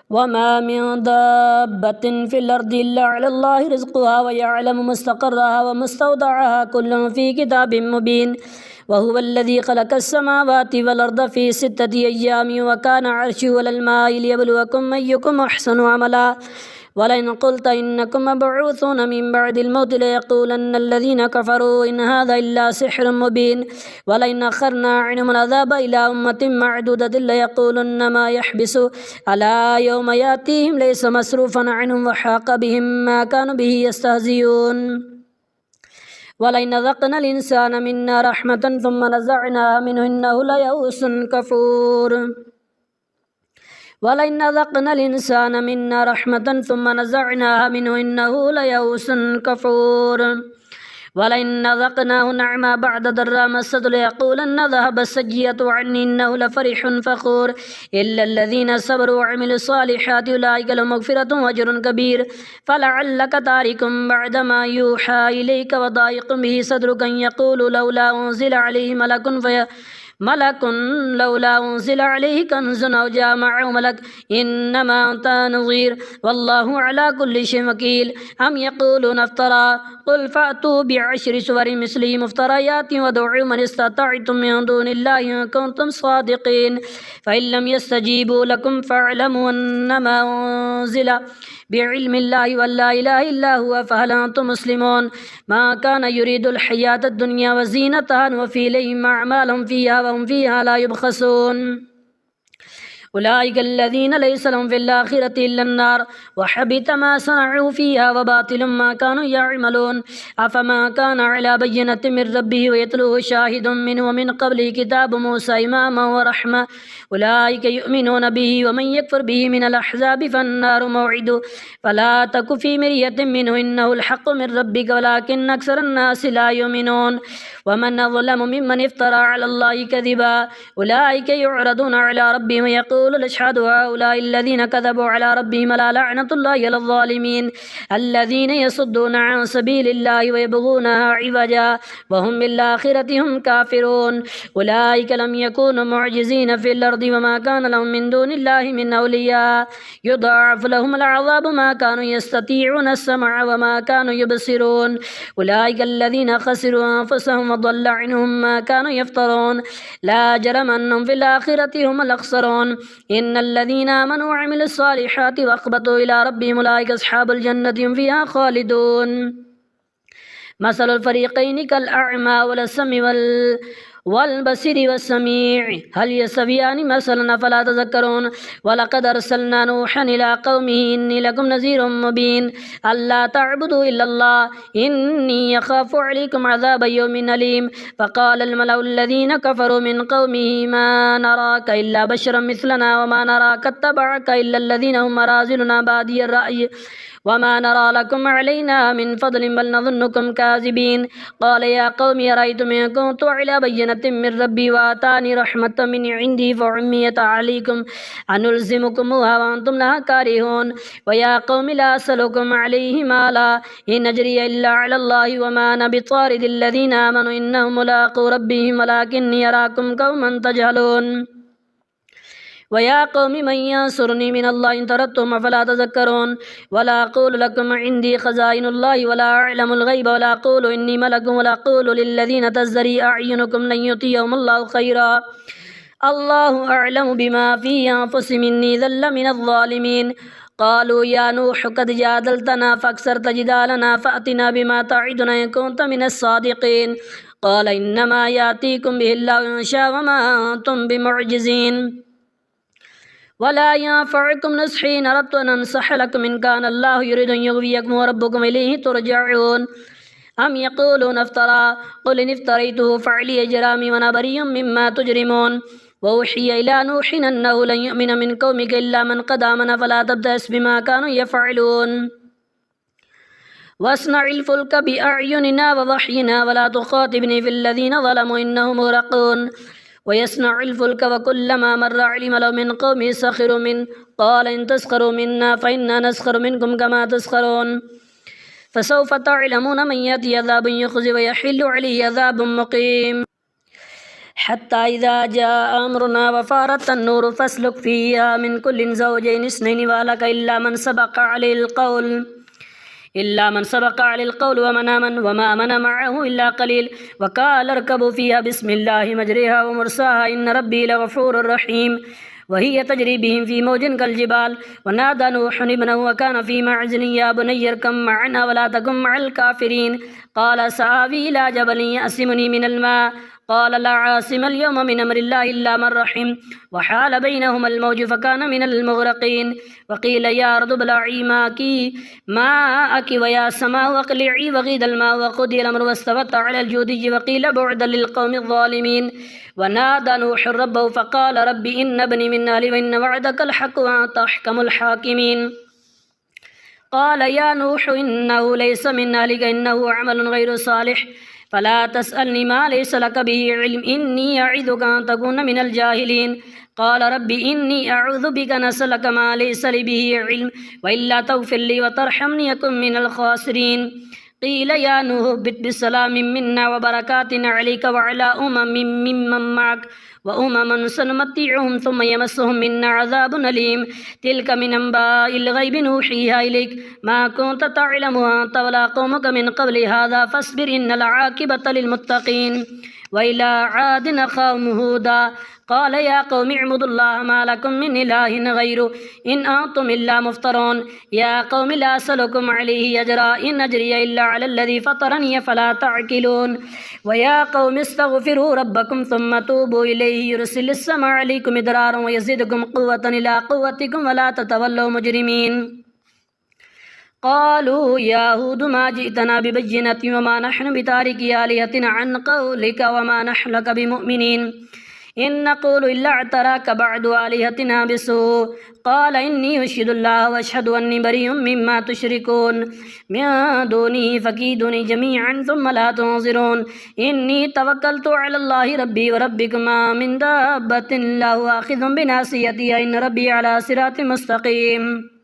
وما من دابة في الأرض إلا على الله رزقها ويعلم مستقرها ومستودعها كل في كتاب مبين. وهو الذي خلق السماوات والأرض في 6 أيام وكان عرشه على الماء ليبلوكم أيكم أحسن عملا. ولئن قلت إنكم مبعوثون من بعد الموت ليقولن الذين كفروا إن هذا إلا سحر مبين. ولئن أخرنا عنهم العذاب إلى أمة معدودة ليقولن ما يحبس ألا يوم يأتيهم ليس مصروفا عنهم وحاق بهم ما كانوا به يستهزئون. ولئن أذقنا الإنسان منا رحمة ثم نزعناها منه إنه ليئوس كفور. ولئن أذقنا الإنسان منا رحمة ثم نزعناها منه إنه ليئوس كفور. ولئن أذقناه نعما بعد ضراء مسته ليقولن ذهب السيئة عني إنه لفرح فخور. إلا الذين صبروا وعملوا الصالحات أولئك لهم مغفرة وأجر كبير. فلعلك تارك بعد ما يوحى إليك وضايق به صدرك أن يقول لولا أنزل عليه ملك لولا أنزل عليه كنز أو جاء معه ملك إنما أنت نظير والله على كل شيء وكيل. أم يقولون افترى قل فأتوا بعشر سور مثله مفتريات وادعوا من استطعتم من دون الله إن كنتم صادقين. فإن لم يستجيبوا لكم فاعلموا أنما أنزل بعلم الله ولا إله إلا هو فهل أنتم مسلمون. ما كان يريد الحياة الدنيا وزينتها وفي إليهم أعمالهم فيها وهم فيها لا يبخسون. أولئك الذين ليس لهم في الآخرة إلا النار وحبط ما صنعوا فيها وباطل ما كانوا يعملون. أفما كان على بينة من ربه ويتلوه شاهد منه ومن قبله كتاب موسى إماما ورحمة أولئك يؤمنون به ومن يكفر به من الأحزاب فالنار موعده. فلا تك في مرية منه إنه الحق من ربك ولكن أكثر الناس لا يؤمنون. ومن أظلم ممن افترى على الله كذبا أولئك يعرضون على ربهم ويقول أشهد هؤلاء الذين كذبوا على ربهم ألا لعنة الله على الظالمين الذين يصدون عن سبيل الله ويبغونها عوجا وهم بالآخرة هم كافرون. أولئك لم يكونوا معجزين في الأرض وما كان لهم من دون الله من أولياء يضاعف لهم العذاب ما كانوا يستطيعون السمع وما كانوا يبصرون. أولئك الذين خسروا أنفسهم وضل عنهم ما كانوا يفترون. لا جرم أنهم في الآخرة هم الأخسرون. إن الذين آمنوا وعملوا الصالحات وأخبتوا إلى ربهم أولئك أصحاب الجنة هم فيها خالدون. مثل الفريقين كالأعمى والسمع والبصير والسميع هل يستويان مثلا فلا تذكرون. ولقد أرسلنا نوحا إلى قومه إني لكم نذير مبين ألا تعبدوا إلا الله إني يخاف عليكم عذاب يوم أليم. فقال الملأ الذين كفروا من قومه ما نراك إلا بشرا مثلنا وما نراك اتبعك إلا الذين هم أراذلنا بادي الرأي وما نرى لكم علينا من فضل بل نظنكم كاذبين. قال يا قوم أرأيتم إن كنت على بينة من ربي وآتاني رحمة من عندي فعميت عليكم أنلزمكموها وأنتم لها كارهون. ويا قوم لا أسألكم عليه مالا إن أجري إلا على الله وما أنا بطارد الذين آمنوا إنهم ملاقو ربهم ولكني أراكم قوما تجهلون. ويا قوم من ينصرني من الله إن طردتم فلا تذكرون. ولا أقول لكم عندي خزائن الله ولا أعلم الغيب ولا أقول إني ملك ولا أقول للذين تزدري أعينكم لن يؤتيهم الله خيرا الله أعلم بما في أنفسهم إني ذل من الظالمين. قالوا يا نوح قد جادلتنا فأكثرت جدالنا فأتنا بما تعدنا إن كنت من الصادقين. قال إنما يأتيكم به الله إن شاء وما أنتم بمعجزين. ولا ينفعكم نصحي إن أردت أن أنصح لكم إن كان الله يريد أن يغويكم وربكم إليه ترجعون. أم يقولون افترى قل إن افتريته فعلي جرامي وأنا بريء مما تجرمون. وأوحي إلى نوح أنه لن يؤمن من قومك إلا من قد آمن فلا تبتئس بما كانوا يفعلون. واصنع الفلك بأعيننا ووحينا ولا تخاطبني في الذين ظلموا إنهم مغرقون. ويصنع الفلك وكلما مر علم له من قومه سخروا منه قال إن تسخروا منا فإنا نسخر منكم كما تسخرون. فسوف تعلمون من يأتي عذاب يخزي ويحل عليه عذاب مقيم. حتى إذا جاء أمرنا وفارت النور فاسلك فيها من كل زوجين اثنين وأهلك إلا من سبق عليه القول ومن آمن وما آمن معه إلا قليل وقال اركبوا فيها بسم الله مجريها ومرساها إن ربي لغفور رحيم وهي تجري بهم في موج كالجبال ونادى نوح ابنه وكان في معزل يا بني اركب معنا ولا تكن مع الكافرين قال سآوي إلى جبل يعصمني من الماء قال لا عاصم اليوم من أمر الله إلا من رحم وحال بينهما الموج فكان من المغرقين وقيل يا أرض ابلعي ماءك ويا سماء اقلعي وغيض الماء وقضي الأمر واستوت على الجودي وقيل بعدا للقوم الظالمين ونادى نوح ربه فقال رب إن ابني من أهلي وإن وعدك الحق وأنت أحكم الحاكمين قال يا نوح إنه ليس من أهلك إنه عمل غير صالح فلا تسألني ما ليس لك به علم إني أعظك أن تكون من الجاهلين قال رب إني أعوذ بك أن أسألك ما ليس لي به علم وإلا تغفر لي وترحمني أكن من الخاسرين قيل يا نوح اهبط بسلام منا وبركات عليك وعلى ممن معك وأمم سنمتعهم ثم يمسهم منا عذاب أليم تلك من أنباء الغيب نوحيها إليك ما كنت تعلمها أنت ولا قومك من قبل هذا فاصبر إن العاقبة للمتقين وإلى عاد أخاهم هودا قال يا قوم اعبدوا الله ما لكم من إله غيره إن أنتم إلا مفترون يا قوم لا أسألكم عليه أجرا إن أجري إلا على الذي فطرني فلا تعقلون ويا قوم استغفروا ربكم ثم توبوا إليه يرسل السماء عليكم مدرارا ويزيدكم قوة إلى قوتكم ولا تتولوا مجرمين قالوا يا هود ما جئتنا ببينة وما نحن بتاركي آلهتنا عن قولك وما نحن لك بمؤمنين إن نقول إلا اعتراك بعد آلهتنا بسوء قال إني أشهد الله وأشهد أني بريء مما تشركون من دونه فكيدوني جميعا ثم لا تنظرون إني توكلت على الله ربي وربكم ما من دابة إلا هو آخذ بناصيتها إن ربي على صراط مستقيم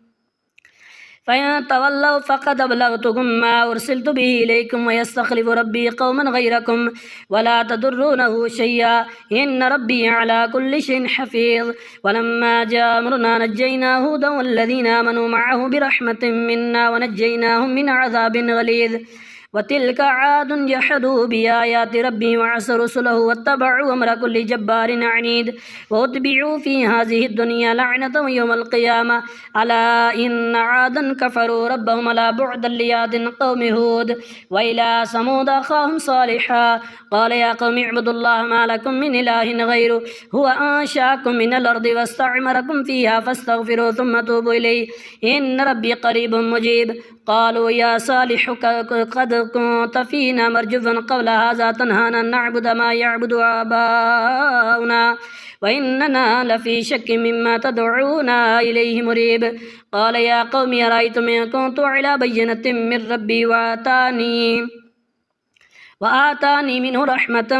فإن تولوا فقد أبلغتكم ما أرسلت به إليكم ويستخلف ربي قوما غيركم ولا تضرونه شيئا إن ربي على كل شيء حفيظ ولما جاء أمرنا نجينا هودا والذين آمنوا معه برحمة منا ونجيناهم من عذاب غليظ وتلك عاد جحدوا بآيات ربهم وعصوا رسله واتبعوا أمر كل جبار عنيد واتبعوا في هذه الدنيا لعنة يوم القيامة ألا إن عادا كفروا ربهم ألا بعدا لعاد قوم هود وإلى ثمود أخاهم صالحا قال يا قوم اعبدوا الله ما لكم من إله غيره هو أنشأكم من الأرض واستعمركم فيها فاستغفروا ثم توبوا إليه إن ربي قريب مجيب قالوا يا صالح قد كنت فينا مرجوا قبل هذا تنهانا أن نعبد ما يعبد آباؤنا وإننا لفي شك مما تدعونا إليه مريب قال يا قوم أرأيتم إن كنت على بينة من ربي وآتاني منه رحمة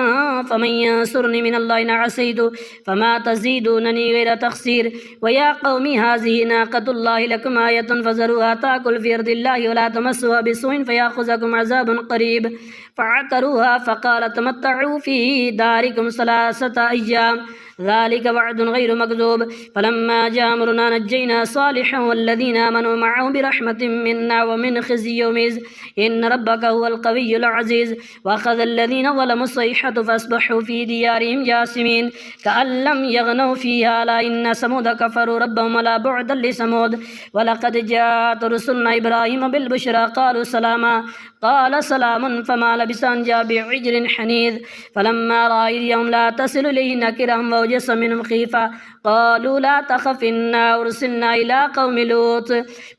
فمن ينصرني من الله إن عصيت فما تزيدونني غير تخسير ويا قوم هذه ناقة الله لكم آية فذروها تأكل في أرض الله ولا تمسوها بسوء فيأخذكم عذاب قريب فعقروها فقال تمتعوا في داركم 3 أيام ذلك وعد غير مكذوب فلما جاء أمرنا نجينا صالحا والذين آمنوا معه برحمة منا ومن خزي يومئذ إن ربك هو القوي العزيز وأخذ الذين ظلموا الصيحة فأصبحوا في ديارهم جاثمين كأن لم يغنوا فيها لا إن ثمود كفروا ربهم ولا بعدا لثمود ولقد جاءت رسلنا إبراهيم بالبشرى قالوا سلاما قال سلام فما لبث أن جاء بعجل حنيذ فلما رأى اليوم لا تصل إليه نكرهم ووجس منهم خيفة قالوا لا تخف إنا أرسلنا إلى قوم لوط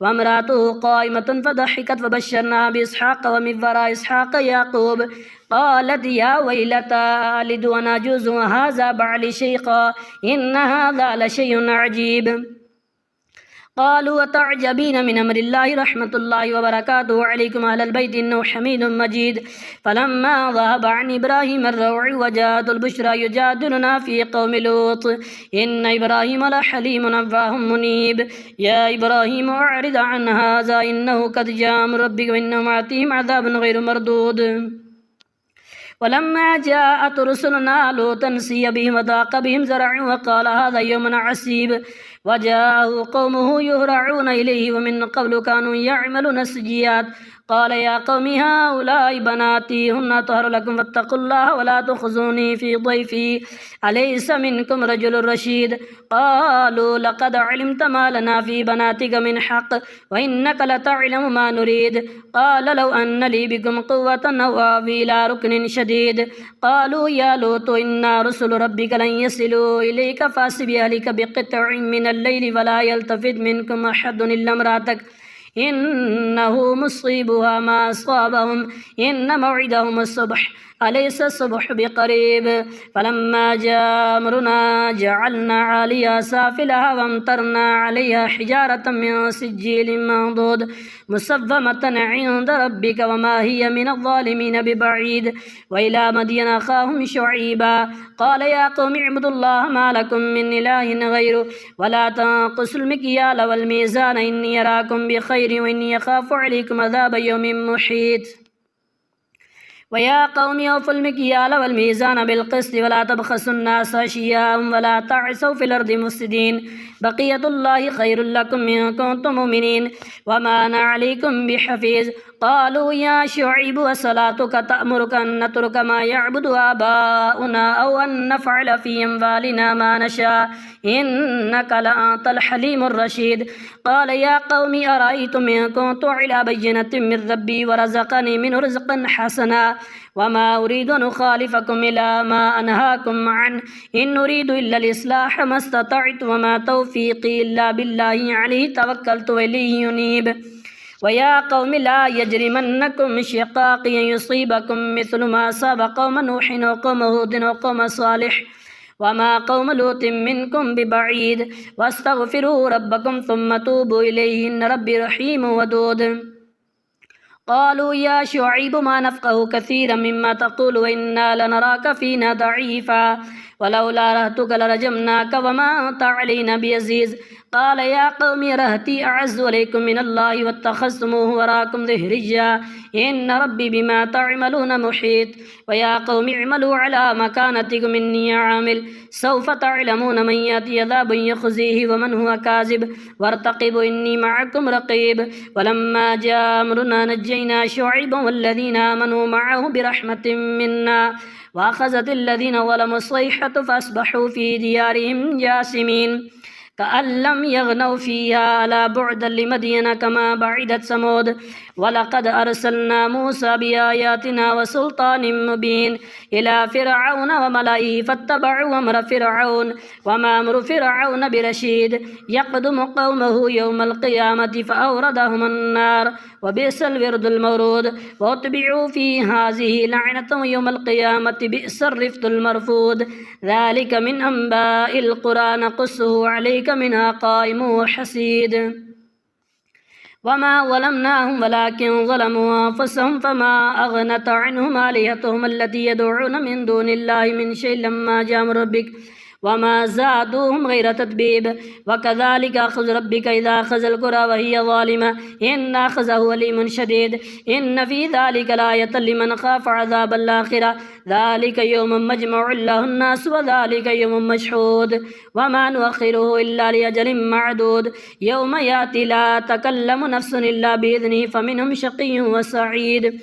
وامرأته قائمة فضحكت فبشرناها بإسحاق ومن وراء إسحاق يعقوب قالت يا ويلتى ألد وأنا عجوز وهذا بعلي شيخا إن هذا لشيء عجيب قالوا وتعجبين من أمر الله رحمة الله وبركاته عليكم أهل البيت إنه حميد مجيد فلما ذهب عن إبراهيم الروع وجاءت البشرى يجادلنا في قوم لوط إن إبراهيم لحليم أواه منيب يا إبراهيم أعرض عن هذا إنه قد جاء أمر ربك وإنهم آتيهم عذاب غير مردود ولما جاءت رسلنا لوطا سيء بهم وضاق بهم زرعا وقال هذا يوم عسيب وجاءه قومه يهرعون إليه ومن قبل كانوا يعملون السيئات قال يا قوم هؤلاء بناتي هن أطهر لكم فاتقوا الله ولا تخزوني في ضيفي أليس منكم رجل رشيد قالوا لقد علمت ما لنا في بناتك من حق وإنك لتعلم ما نريد قال لو أن لي بكم قوة أو آوي إلى ركن شديد قالوا يا لوط إنا رسل ربك لن يصلوا إليك فأسر بأهلك بقطع من الليل ولا يلتفت منكم أحد إلا امرأتك إنه مصيبها ما أصابهم إن موعدهم الصبح أليس الصبح بقريب فلما جاء أمرنا جعلنا عاليها سافلها وامطرنا عليها حجارة من سجيل منضود مسومة عند ربك وما هي من الظالمين ببعيد وإلى مدين أخاهم شعيبا قال يا قوم اعبدوا الله ما لكم من إله غيره ولا تنقصوا المكيال والميزان إني أراكم بخير وإني أخاف عليكم عذاب يوم محيط ويا قوم أوفوا المكيال والميزان بالقسط ولا تبخسوا الناس أشياءهم ولا تعثوا في الأرض مفسدين بقية الله خير لكم إن كنتم مؤمنين وما أنا عليكم بحفيظ قالوا يا شعيب وصلاتك تأمرك أن نترك ما يعبد آباؤنا أو أن نفعل في أموالنا ما نشاء إنك لأنت الحليم الرشيد قال يا قوم أرأيتم إن كنت على بينة من ربي ورزقني منه رزقا حسنا وما أريد أن أخالفكم إلى ما أنهاكم عنه إن أريد إلا الإصلاح ما استطعت وما توفيقي إلا بالله عليه توكلت وإليه ينيب ويا قوم لا يجرمنكم شقاقي أن يصيبكم مثل ما أصاب قوم نوح وقوم هود وقوم صالح وما قوم لوط منكم ببعيد واستغفروا ربكم ثم توبوا إليه إن ربي رحيم ودود قالوا يا شعيب ما نفقه كثيرا مما تقول وإنا لنراك فينا ضعيفا ولولا رهتك لرجمناك وما أنت علينا بعزيز قال يا قوم رهتي أعز عليكم من الله واتخذتموه وراكم ظهريا إن ربي بما تعملون محيط ويا قوم اعملوا على مكانتكم إني عامل سوف تعلمون من يأتي عذاب يخزيه ومن هو كاذب وارتقبوا إني معكم رقيب ولما جاء أمرنا نجينا شعيبا والذين آمنوا معه برحمة منا وأخذت الذين ظلموا الصيحة فأصبحوا في ديارهم جاثمين كأن لم يغنوا فيها ألا بعدا لمدين كما بعدت ثمود ولقد أرسلنا موسى بآياتنا وسلطان مبين إلى فرعون وملئه فاتبعوا أمر فرعون وما أمر فرعون برشيد يقدم قومه يوم القيامة فأوردهم النار وبئس الورد المورود واتبعوا في هذه لعنة يوم القيامة بئس الرفد المرفود ذلك من أنباء القرى نقصه عليك منها قائم وحسيد وما ظلمناهم ولكن ظلموا أنفسهم فما أغنت عنهم آلهتهم التي يدعون من دون الله من شيء لما جاء أمر ربك وما زادوهم غير تتبيب وكذلك أخذ ربك إذا أخذ القرى وهي ظالمة إن أخذه أليم شديد إن في ذلك لآية لمن خاف عذاب الآخرة ذلك يوم مجموع له الناس وذلك يوم مشهود وما نؤخره إلا لأجل معدود يوم يأتي لا تكلم نفس إلا بإذنه فمنهم شقي وسعيد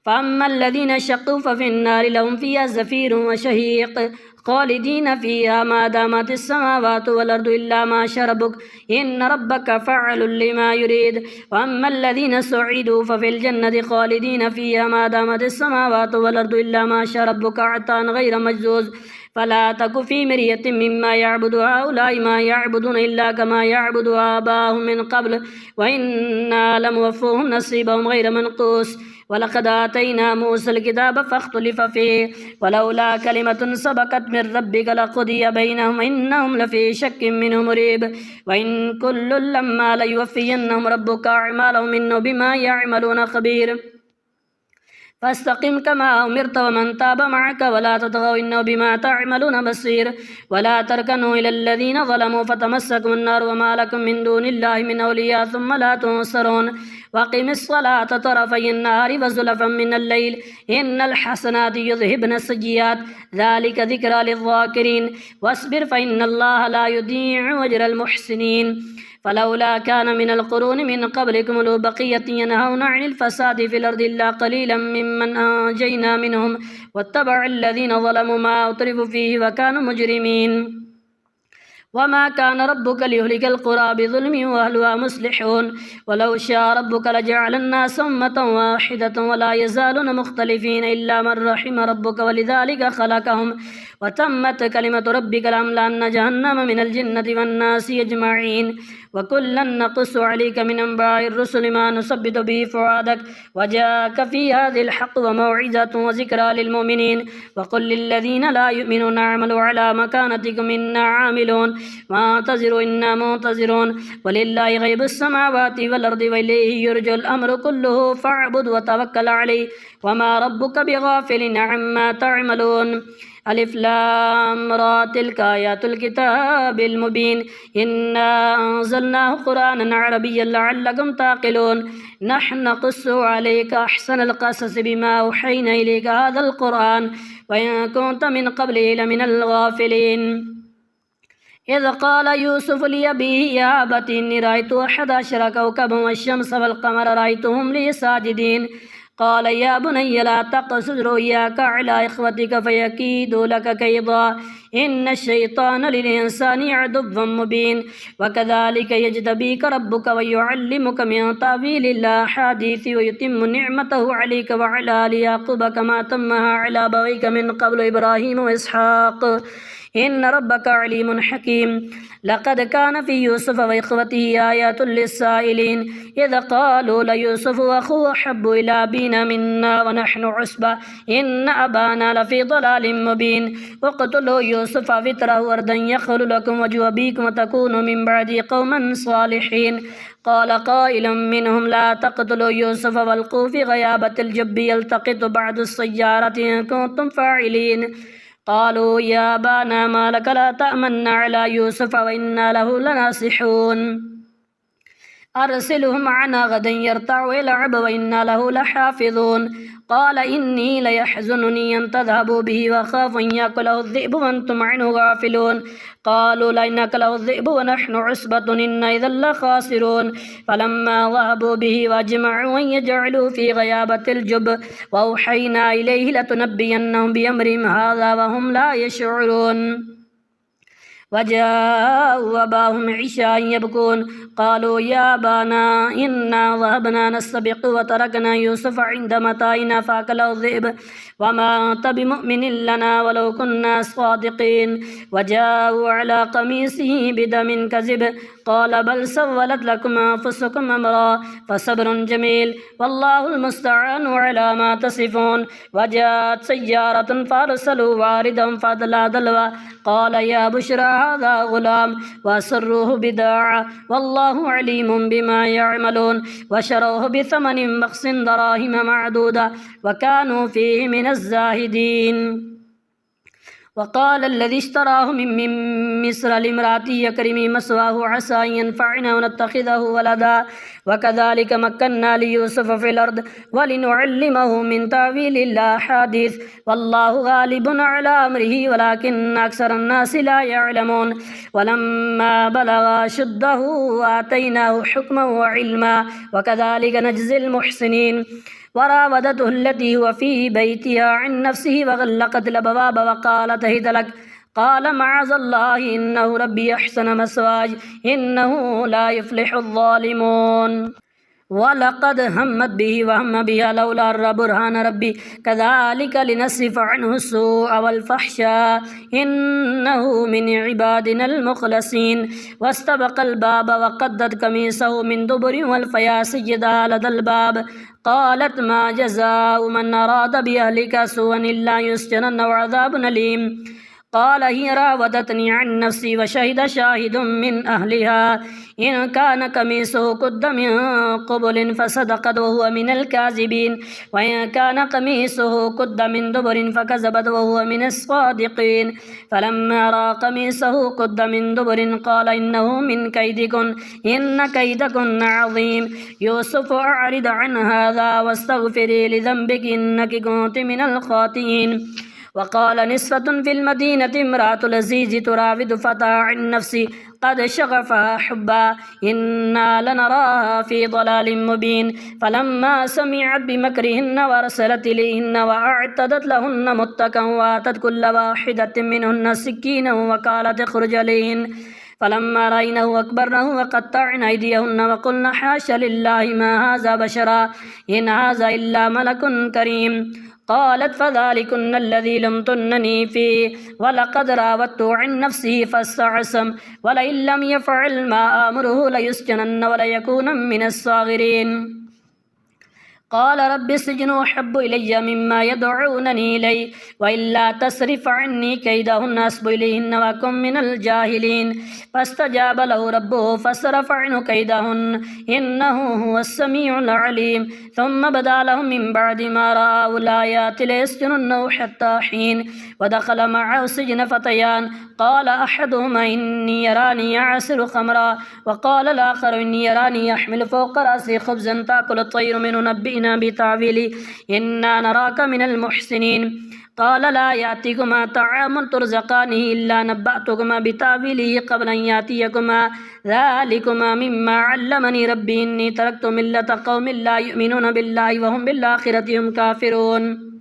فأما الذين شقوا ففي النار لهم فيها زفير وشهيق خالدين فيها ما دامت السماوات والأرض إلا ما شاء ربك إن ربك فعل لما يريد وأما الذين سعدوا ففي الجنة خالدين فيها ما دامت السماوات والأرض إلا ما شاء ربك عطاء غير مجزوز فلا تك في مرية مما يعبد هؤلاء ما يعبدون إلا كما يعبد آباؤهم من قبل وإنا لموفوهم نصيبهم غير منقوص ولقد آتينا موسى الكتاب فاختلف فيه ولولا كلمة سبقت من ربك لقضي بينهم إنهم لفي شك منه مريب وإن كل لما ليوفينهم ربك أعمالهم إنه بما يعملون خبير فاستقم كما أمرت ومن تاب معك ولا تطغوا إنه بما تعملون بصير ولا تركنوا إلى الذين ظلموا فتمسكم النار وما لكم من دون الله من أولياء ثم لا تنصرون وأقم الصلاة طرفي النهار وزلفا من الليل إن الحسنات يذهبن السيئات ذلك ذكرى للذاكرين واصبر فإن الله لا يضيع أجر المحسنين فلولا كان من القرون من قبلكم أولو بقية ينهون عن الفساد في الأرض إلا قليلا ممن أنجينا منهم واتبع الذين ظلموا ما أترفوا فيه وكانوا مجرمين وما كان ربك ليهلك القرى بظلم وأهلها مصلحون ولو شاء ربك لجعل الناس أمة واحدة ولا يزالون مختلفين إلا من رحم ربك ولذلك خلقهم وتمت كلمة ربك لأملأن جهنم من الجنة والناس أجمعين وكلا نقص عليك من أنباء الرسل ما نثبت به فؤادك وجاءك في هذه الحق وموعظة وذكرى للمؤمنين وقل للذين لا يؤمنون اعملوا على مكانتكم إنا عاملون وانتظروا إنا منتظرون ولله غيب السماوات والأرض وإليه يرجع الأمر كله فاعبد وتوكل عليه وما ربك بغافل عما تعملون ألف لام را تلك آيات الكتاب المبين إنا أنزلناه قرآنا عربيا لعلكم تعقلون نحن نقص عليك أحسن القصص بما أوحينا إليك هذا القرآن وإن كنت من قبله لمن الغافلين إذ قال يوسف لأبيه يا أبت إني رأيت 11 كوكبا والشمس والقمر رأيتهم لي ساجدين قال يا بني لا تقصص رؤياك على إخوتك فيكيدوا لك كيدا إن الشيطان للإنسان عدو مبين وكذلك يجتبيك ربك ويعلمك من تأويل الأحاديث ويتم نعمته عليك وعلى آل يعقوب كما تمها على أبويك من قبل إبراهيم وإسحاق إن ربك عليم حكيم لقد كان في يوسف وإخوته آيات للسائلين إذ قالوا ليوسف وأخوه أحب إلى أبينا منا ونحن عصبة إن أبانا لفي ضلال مبين اقتلوا يوسف فاطرحوه أرضا يخل لكم وجه أبيكم وتكونوا من بعده قوما صالحين قال قائل منهم لا تقتلوا يوسف والقوا في غيابة الجب يلتقط بعض السيارة إن كنتم فاعلين قالوا يا أبانا ما لك لا تأمن على يوسف وإنا له لناصحون أرسله معنا غدا يرتع ويلعب وإنا له لحافظون قال إني ليحزنني أن تذهبوا به وأخاف أن يأكله الذئب وأنتم عنه غافلون قالوا لئن أكله الذئب ونحن عصبة إنا إذا لخاسرون فلما ذهبوا به وأجمعوا أن يجعلوا في غيابة الجب وأوحينا إليه لتنبينهم بأمرهم هذا وهم لا يشعرون وجاءوا أباهم عشاء يبكون قالوا يا أبانا إنا ذهبنا نستبق وتركنا يوسف عند متاعنا فأكله الذئب وما أنت بمؤمن لنا ولو كنا صادقين وجاءوا على قميصه بدم كذب قال بل سولت لكم أنفسكم أمرا فصبر جميل والله المستعان على ما تصفون وجاءت سيارة فأرسلوا واردهم فأدلى دلوى قال يا بشرى هذا غلام وأسروه بداعة والله عليم بما يعملون وشروه بثمن بخس دراهم معدودة وكانوا فيه من الزاهدين وقال الذي اشتراه من مصر لامرأته يكرمي مثواه عسى أن ينفعنا ونتخذه ولدا وكذلك مكنا ليوسف في الأرض ولنعلمه من تأويل الأحاديث والله غالب على أمره ولكن أكثر الناس لا يعلمون ولما بلغ أشده آتيناه حكما وعلما وكذلك نجزي المحسنين وراودته التي هو في بيتها عن نفسه وغلقت الأبواب وقالت هيت لك قال معاذ الله إنه ربي أحسن مثواي إنه لا يفلح الظالمون ولقد همت به وهم بها لولا أن برهان ربي كذلك لنصرف عنه السوء والفحشاء إنه من عبادنا المخلصين واستبق الباب وقدت قميصه من دبر والفيا سجدا لدى الباب قالت ما جزاء من أراد بأهلك سوءا إلا يسجنن وعذاب أليم قال هي راودتني عن نفسي وشهد شاهد من أهلها إن كان قميصه قد من قبل فصدقت وهو من الكاذبين وإن كان قميصه قد من دبر فكذبت وهو من الصادقين فلما رأى قميصه قد من دبر قال إنه من كيدكن إن كيدكن عظيم يوسف أعرض عن هذا واستغفري لذنبك إنك كنت من الخاطئين وقال نسوة في المدينة امرأة العزيز تراود فتاة عن نفسه قد شغفها حبا إنا لنراها في ضلال مبين فلما سمعت بمكرهن وارسلت إليهن وأعتدت لهن متكا وآتت كل واحدة منهن سكينا وقالت اخرج عليهن فلما رأينه أكبرنه وقطعن أيديهن وقلن حاش لله ما هذا بشرا إن هذا إلا ملك كريم قالت فذلكن الذي لمتنني فيه ولقد راودته عن نفسه فاستعصم ولئن لم يفعل ما آمره ليسجنن وليكون من الصاغرين قال رب السجن أحب إلي مما يدعونني إليه وإلا تصرف عني كيدهن أصب إليهن وأكن من الجاهلين فاستجاب له ربه فصرف عنه كيدهن إنه هو السميع العليم ثم بدا لهم من بعد ما رأوا الآيات ليسجننه حتى حين ودخل معه السجن فتيان قال أحدهما إني يراني أعصر خمرا وقال الآخر إني يراني يحمل فوق رأسي خبزا تأكل الطير منه نبئنا بتأويله إنا نراك من المحسنين قال لا يأتيكما طعام ترزقانه إلا نبأتكما بتأويله قبل أن يأتيكما ذلكما مما علمني ربي إني تركت ملة قوم لا يؤمنون بالله وهم بالآخرة هم كافرون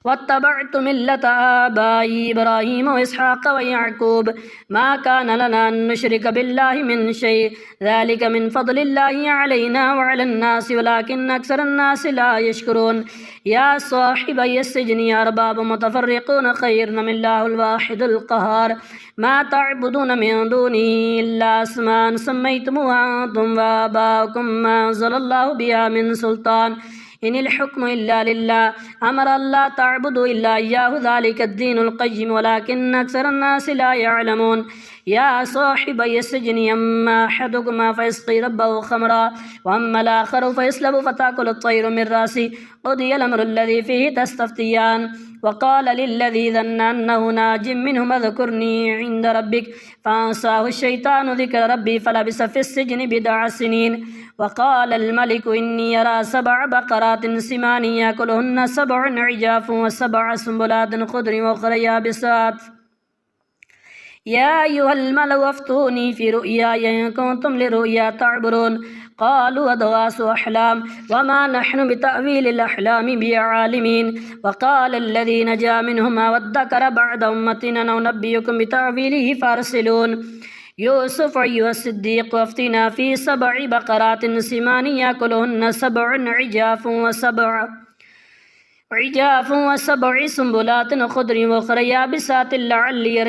واتبعت ملة آبائي إبراهيم وإسحاق ويعقوب ما كان لنا أن نشرك بالله من شيء ذلك من فضل الله علينا وعلى الناس ولكن أكثر الناس لا يشكرون يا صاحبي السجن أرباب متفرقون خير من الله الواحد القهار ما تعبدون من دونه إلا أسماء سميتموها أنتم وآباؤكم ما أنزل الله بها من سلطان إن الحكم إلا لله أمر الله تعبدوا إلا إياه ذلك الدين القيم ولكن أكثر الناس لا يعلمون يا صاحبي السجن أما أحدكما فيسقي ربه خمرا وأما الآخر فيسلب فتأكل الطير من رأسه قضي الأمر الذي فيه تستفتيان وقال للذي ظن أنه ناج منهما اذكرني عند ربك فأنساه الشيطان ذكر ربي فلبث في السجن بضع سنين وقال الملك إني أرى 7 بقرات سمان يأكلهن 7 عجاف و7 سنبلات خضر وأخرى يابسات يا أيها الملأ افتوني في رؤياي إن كنتم لرؤيا تعبرون قالوا أضغاث أحلام وما نحن بتأويل الأحلام بعالمين وقال الذي نجا منهما وادكر بعد أمتنا ننبئكم بتأويله فارسلون يوسف أيها الصديق وافتنا في 7 بقرات سمان يأكلهن 7 عجاف و7 سنبلات خضر وأخرى يابسات لعلي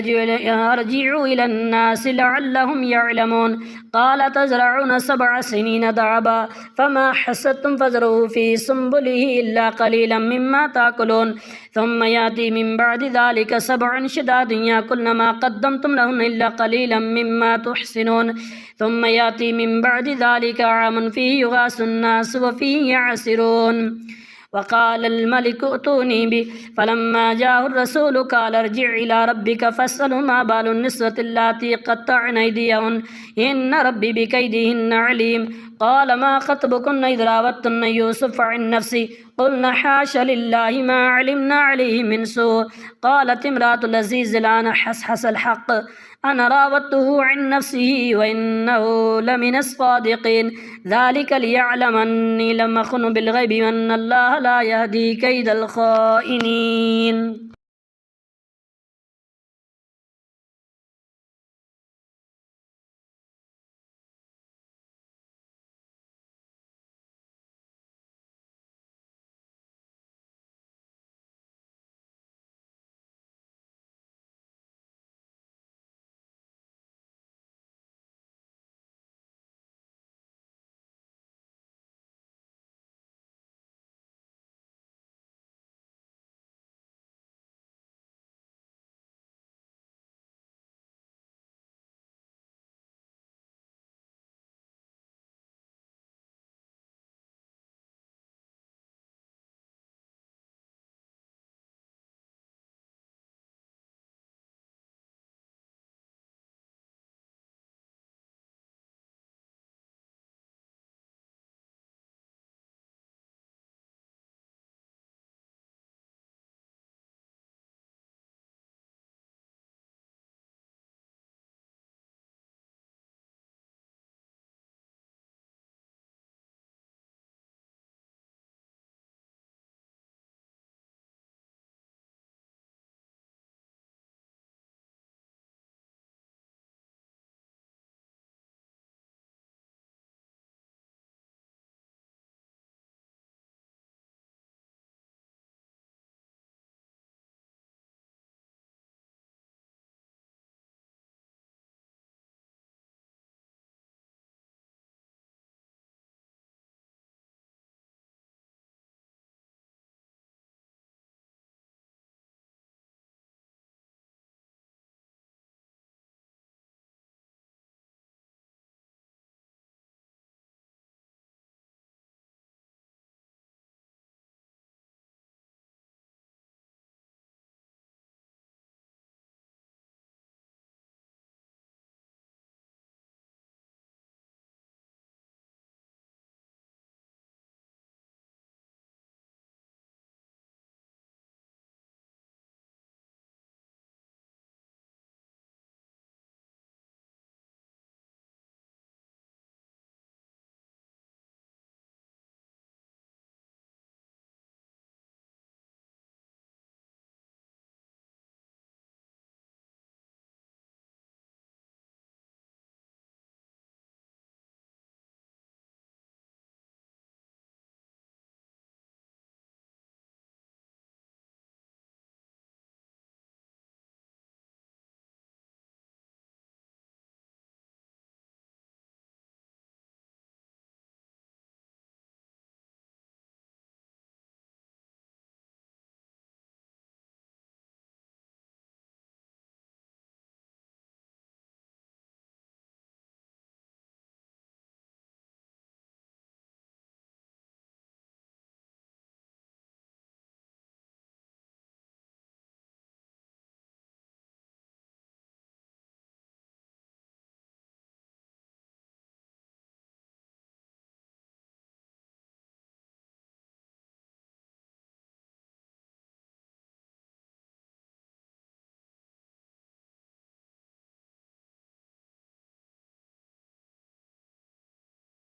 أرجع إلى الناس لعلهم يعلمون قال تزرعون 7 سنين دعبا فما حصدتم فزرعوا في سنبله إلا قليلا مما تأكلون ثم يأتي من بعد ذلك 7 شداد يأكلن ما قدمتم لهن إلا قليلا مما تحسنون ثم يأتي من بعد ذلك عام فيه يغاث الناس وفيه يعصرون وقال الملك ائتوني به فلما جاءه الرسول قال ارجع إلى ربك فاسأله ما بال النسوة اللاتي قطعن أيديهن إن ربي بكيدهن عليم قال ما خطبكن إذ راوتن يوسف عن نفسه قلنا حاش لله ما علمنا عليه من سوء قالت امرأة العزيز الآن حسحس الحق أنا راودته عن نفسه وإنه لمن الصادقين ذلك ليعلم أني لم أخن بالغيب وأن الله لا يهدي كيد الخائنين.